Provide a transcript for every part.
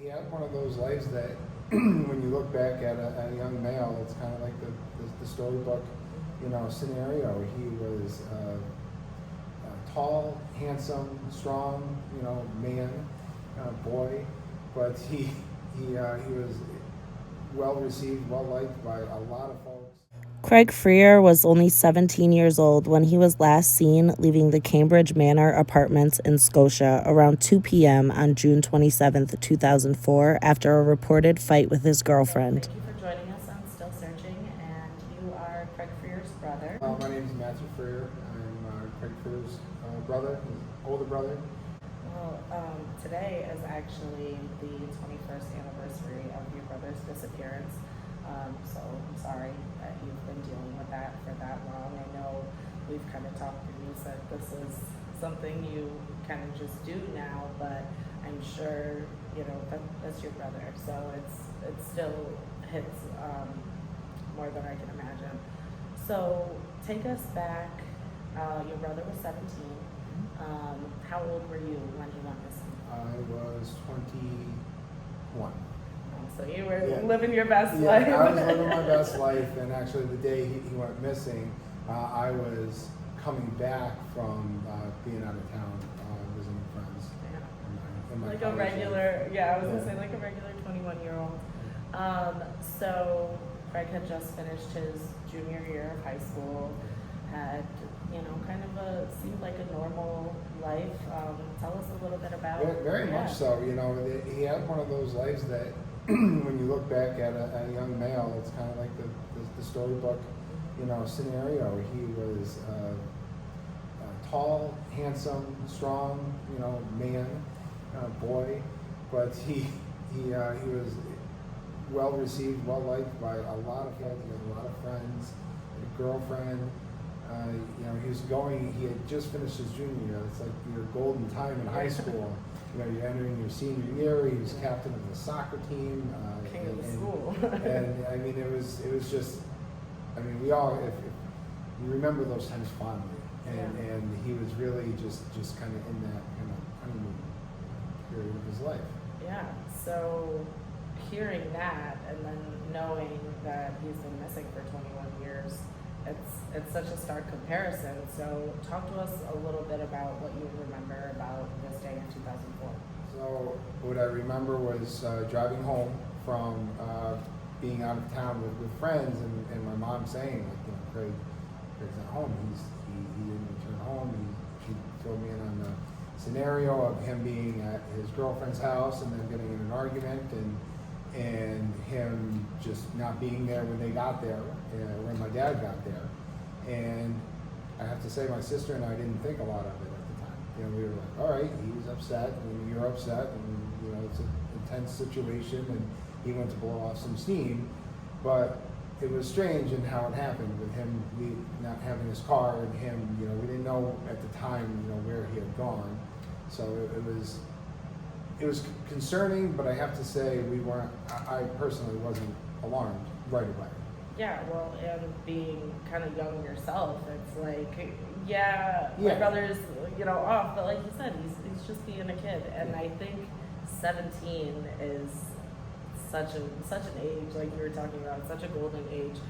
He had one of those lives that when you look back at a young male, it's kind of like the storybook, scenario. He was a tall, handsome, strong, man, boy, but he was well received, well liked by a lot of folks. Craig Frear was only 17 years old when he was last seen leaving the Cambridge Manor apartments in Scotia around 2 p.m. on June 27, 2004, after a reported fight with his girlfriend. Thank you for joining us on Still Searching, and you are Craig Frear's brother. My name is Matthew Frear. I'm Craig Frear's brother, his older brother. Well, today is actually the 21st anniversary of your brother's disappearance. So I'm sorry that you've been dealing with that for that long. I know we've kind of talked and you said this is something you kind of just do now, but I'm sure, that's your brother. So it still hits more than I can imagine. So take us back. Your brother was 17. How old were you when he went missing? I was 21. So you were living your best life. life. I was living my best life, and actually the day he went missing, I was coming back from being out of town, visiting friends. Yeah. In my like a regular, life. I was gonna say like a regular 21-year-old. So Craig had just finished his junior year of high school, had kind of seemed like a normal life. Tell us a little bit about it. Very much so. He had one of those lives that when you look back at a young male, it's kind of like the storybook, scenario. He was a tall, handsome, strong, man, boy, but he was well received, well liked by a lot of kids. He had a lot of friends, a girlfriend. He had just finished his junior year. It's like your golden time in high school. You're entering your senior year. He was captain of the soccer team. King of the school. And I mean, it was just, we all, if you remember those times fondly. And he was really just kind of in that kind of honeymoon period of his life. Yeah. So hearing that and then knowing that he's been missing for 21 years, it's such a stark comparison. So talk to us a little bit about what you remember about this day in 2004. So what I remember was driving home from being out of town with friends, and my mom saying, Craig's not home. He didn't return home. She filled me in on the scenario of him being at his girlfriend's house and then getting in an argument, and him just not being there when they got there, when my dad got there. And I have to say, my sister and I didn't think a lot of it at the time. We were like, all right, he was upset, and you're upset, and it's an intense situation, and he went to blow off some steam. But it was strange in how it happened with him not having his car, and him, we didn't know at the time, where he had gone. So it was concerning, but I have to say I personally wasn't alarmed right away. Yeah, well, and being kind of young yourself, it's like, my brother's, off, but like you said, he's just being a kid. And I think 17 is such an age, like you were talking about, such a golden age.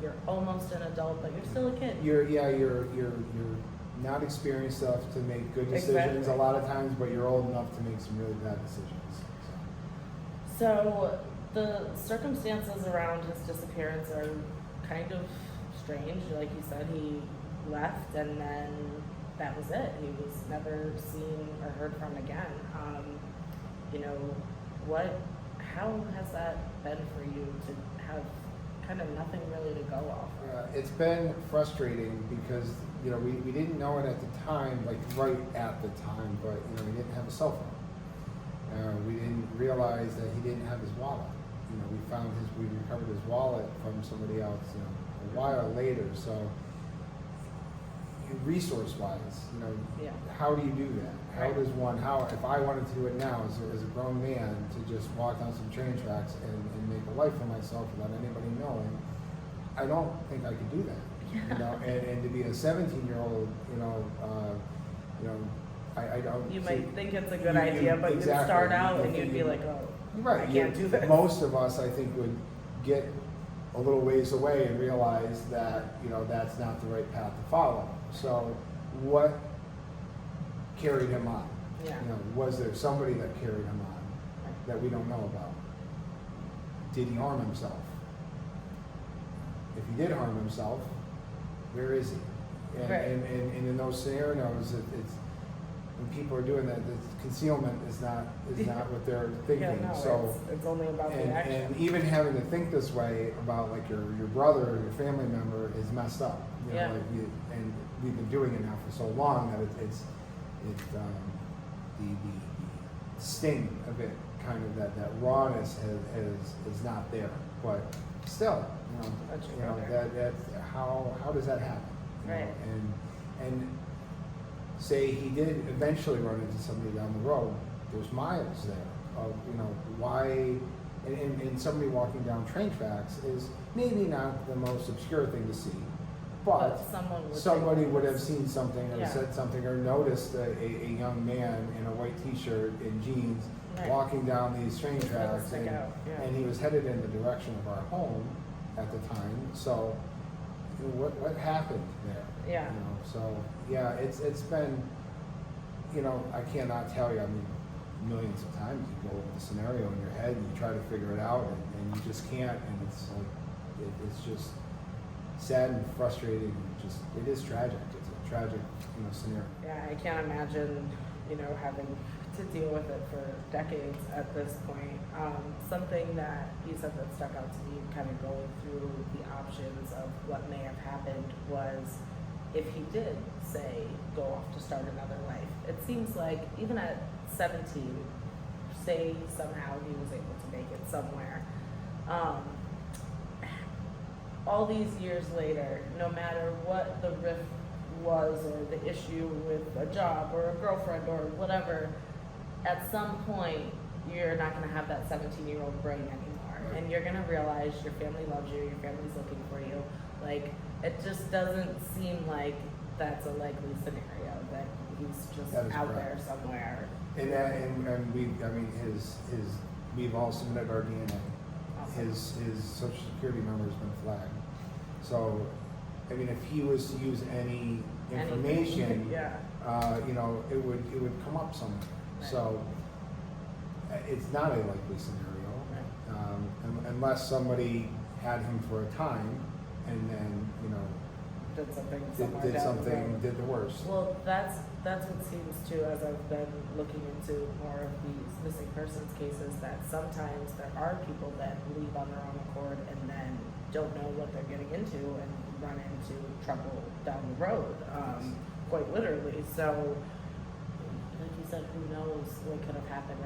You're almost an adult, but you're still a kid. You're not experienced enough to make good decisions a lot of times, but you're old enough to make some really bad decisions. So the circumstances around his disappearance are kind of strange. Like you said, he left and then that was it. He was never seen or heard from again. How has that been for you to have kind of nothing really to go off of? It's been frustrating because we didn't know it at the time, like right at the time, but we didn't have a cell phone. We didn't realize that he didn't have his wallet. We recovered his wallet from somebody else a while later. So resource-wise, how do you do that? If I wanted to do it now as a grown man, to just walk down some train tracks and make a life for myself without anybody knowing, I don't think I could do that. And to be a 17-year-old, I don't. You see- might think it's a good you- idea, but you'd exactly. start out You and you'd think be you- like, oh, Right. I can't do this. Most of us, I think, would get a little ways away and realize that, that's not the right path to follow. So what carried him on? Yeah. Was there somebody that carried him on that we don't know about? Did he harm himself? If he did harm himself, where is he? And, Right. and in those scenarios, it's when people are doing that, the concealment is not what they're thinking. Yeah, no, So it's only about the action. and even having to think this way about like your brother or your family member is messed up. Yeah. And we've been doing it now for so long that the sting of it, kind of that rawness is not there. But still, That's your brother. that how does that happen? Right. And say he did eventually run into somebody down the road, there's miles there of, why, and somebody walking down train tracks is maybe not the most obscure thing to see, but somebody would have seen something or Yeah. said something or noticed a young man in a white t-shirt and jeans Right. walking down these train It's gonna tracks, stick out, yeah. and he was headed in the direction of our home at the time, so what happened there? Yeah. So yeah, it's been, I cannot tell you. I mean, millions of times you go over the scenario in your head and you try to figure it out, and you just can't. And it's like it's just sad and frustrating. It is tragic. It's a tragic, scenario. Yeah, I can't imagine, having to deal with it for decades at this point. Something that you said that stuck out to me, kind of going through the options of what may have happened, was if he did, say, go off to start another life. It seems like even at 17, say somehow he was able to make it somewhere. All these years later, no matter what the rift was or the issue with a job or a girlfriend or whatever, at some point you're not going to have that 17-year-old brain anymore. Right. And you're going to realize your family loves you, your family's looking for you. Like, it just doesn't seem like that's a likely scenario, that he's just That is out correct. there somewhere. We've all submitted our DNA. Awesome. His social security number has been flagged. So, if he was to use any information, Yeah. it would come up somewhere. Right. So, it's not a likely scenario, Right. unless somebody had him for a time, and then Did something somewhere did down the something, road. did the worst. Well, that's what seems to, as I've been looking into more of these missing persons cases, that sometimes there are people that leave on their own accord and then don't know what they're getting into and run into trouble down the road, quite literally. So, like you said, who knows what could have happened?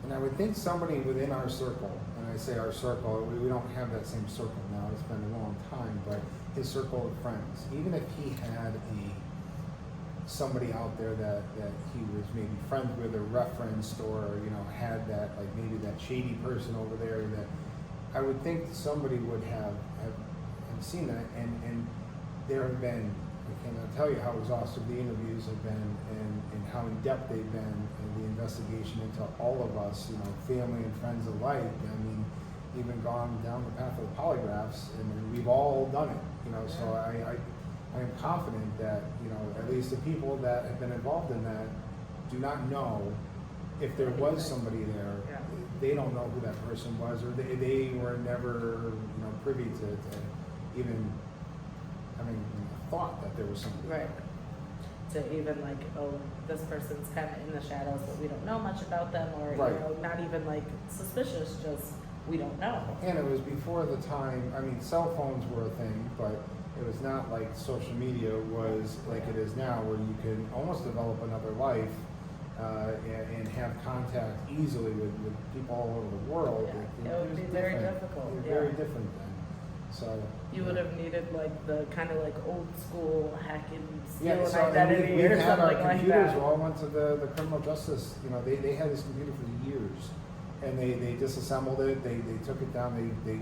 And I would think somebody within our circle, and I say our circle, we don't have that same circle now, it's been a long time, but his circle of friends, even if he had somebody out there that he was maybe friends with or referenced, or had that, like maybe that shady person over there, that I would think somebody would have seen that, and there have been, I cannot tell you how exhaustive the interviews have been and how in depth they've been in the investigation into all of us, family and friends alike. I mean, even gone down the path of the polygraphs, and we've all done it, so I am confident that, at least the people that have been involved in that do not know if there was somebody there. Yeah. They don't know who that person was, or they were never, privy to even having thought that there was somebody. Right. To even like, oh, this person's kind of in the shadows, but we don't know much about them, or Right. not even like suspicious, just we don't know. And it was before the time, cell phones were a thing, but it was not like social media was like it is now, where you can almost develop another life and have contact easily with people all over the world. Yeah, it would be very difficult, It was yeah. very different then. So You would have needed like the kind of like old school hacking, steal an so and identity we've or had our something like computers that. all went to the criminal justice. They had this computer for years, and they disassembled it. They took it down. They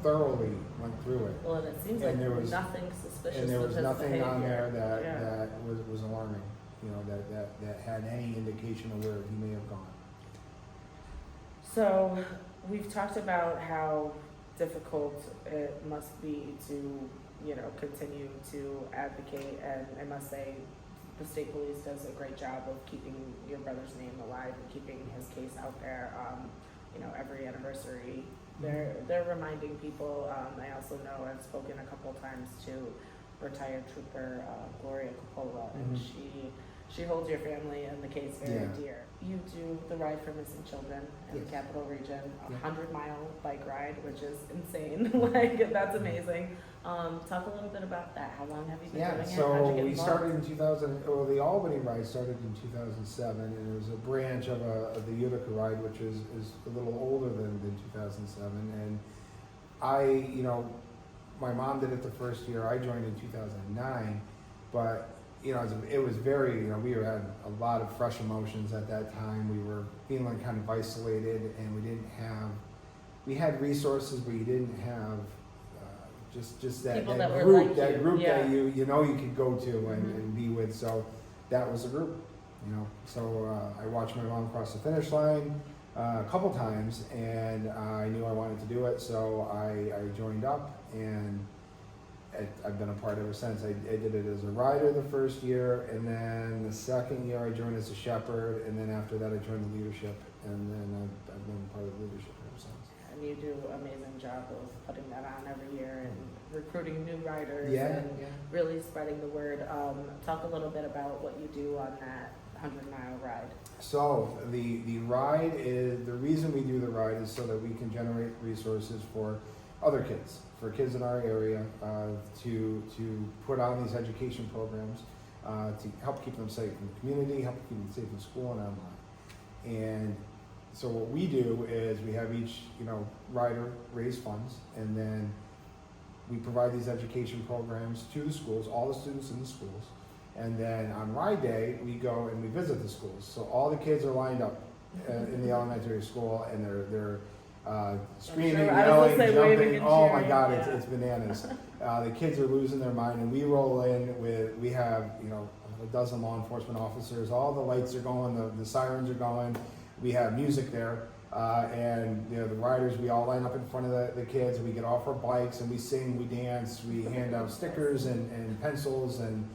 thoroughly went through it. Well, and it seems And like there was- nothing suspicious. And there with was his nothing on there behavior. that was alarming. that had any indication of where he may have gone. So we've talked about how difficult it must be to, continue to advocate, and I must say the state police does a great job of keeping your brother's name alive and keeping his case out there. Every anniversary, they're reminding people. I also know I've spoken a couple times to retired trooper Gloria Coppola, and she holds your family and the case very dear. You do the Ride for Missing Children in the Capital Region, 100-mile bike ride, which is insane. That's amazing. Talk a little bit about that. How long have you been doing it? So How'd you get we involved? started in 2000. Well, the Albany ride started in 2007, and it was a branch of the Utica ride, which is a little older than 2007. And my mom did it the first year. I joined in 2009, but it was very, we had a lot of fresh emotions at that time. We were feeling kind of isolated, and we had resources, but you didn't have just that People that that were group, like that you. group Yeah. that you could go to and be with. So that was a group, So I watched my mom cross the finish line a couple times, and I knew I wanted to do it, so I joined up, and I've been a part ever since. I did it as a rider the first year, and then the second year I joined as a shepherd, and then after that I joined the leadership, and then I've been part of the leadership ever since. And you do an amazing job of putting that on every year and recruiting new riders and really spreading the word. Talk a little bit about what you do on that 100-mile ride. So the ride is, the reason we do the ride is so that we can generate resources for other kids, for kids in our area, to put on these education programs, to help keep them safe in the community, help keep them safe in school and online. And so what we do is we have each, rider raise funds, and then we provide these education programs to the schools, all the students in the schools. And then on ride day, we go and we visit the schools. So all the kids are lined up in the elementary school, and they're screaming, yelling, jumping. Oh my God, it's bananas. The kids are losing their mind, and we roll in we have, a dozen law enforcement officers. All the lights are going, the sirens are going. We have music there, and the riders, we all line up in front of the kids. We get off our bikes and we sing, we dance, we hand out stickers and pencils, and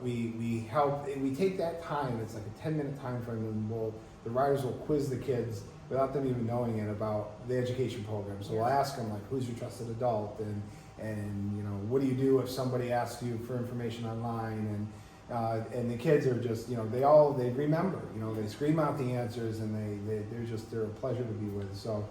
we help. And we take that time. It's like a 10-minute time frame, and the riders will quiz the kids without them even knowing it about the education program. So we'll ask them, like, who's your trusted adult, and what do you do if somebody asks you for information online, and the kids are just, they remember, they scream out the answers, and they're a pleasure to be with. So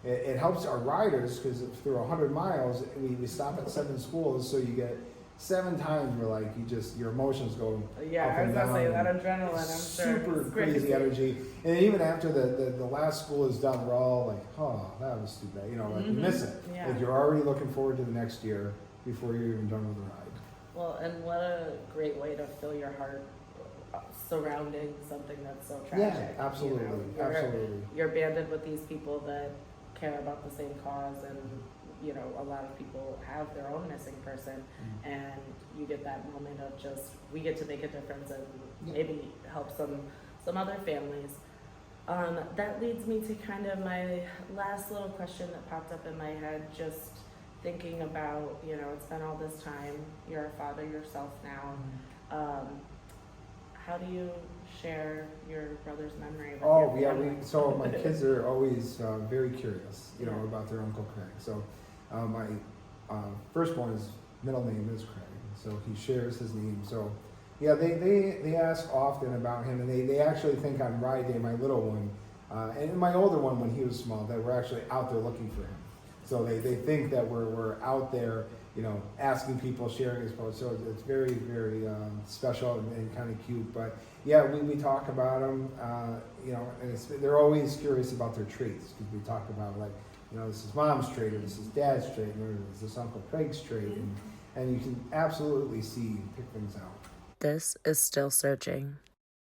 it helps our riders, because through 100 miles, we stop at 7 schools, so you get 7 times where your emotions go up and down. I was gonna say that adrenaline, I'm sure. Super crazy energy. And even after the last school is done, we're all like, oh, that was too bad. You miss it. Yeah. Like, you're already looking forward to the next year before you're even done with the ride. Well, and what a great way to fill your heart surrounding something that's so tragic. Yeah, absolutely, absolutely. You're banded with these people that care about the same cause, and a lot of people have their own missing person, and you get that moment of just, we get to make a difference and maybe help some other families. That leads me to kind of my last little question that popped up in my head, just thinking about, it's been all this time, you're a father yourself now. How do you share your brother's memory with your family? So my kids are always very curious, about their Uncle Craig. So my firstborn's middle name is Craig, so he shares his name. So they ask often about him, and they actually think on ride day, my little one, and my older one when he was small, that we're actually out there looking for him. So they think that we're out there, asking people, sharing his post. So it's very, very special and kind of cute. But we talk about them, and they're always curious about their traits, because we talk about, this is Mom's trait, or this is Dad's trait, or this is Uncle Craig's trait, and you can absolutely pick things out. This is Still Searching.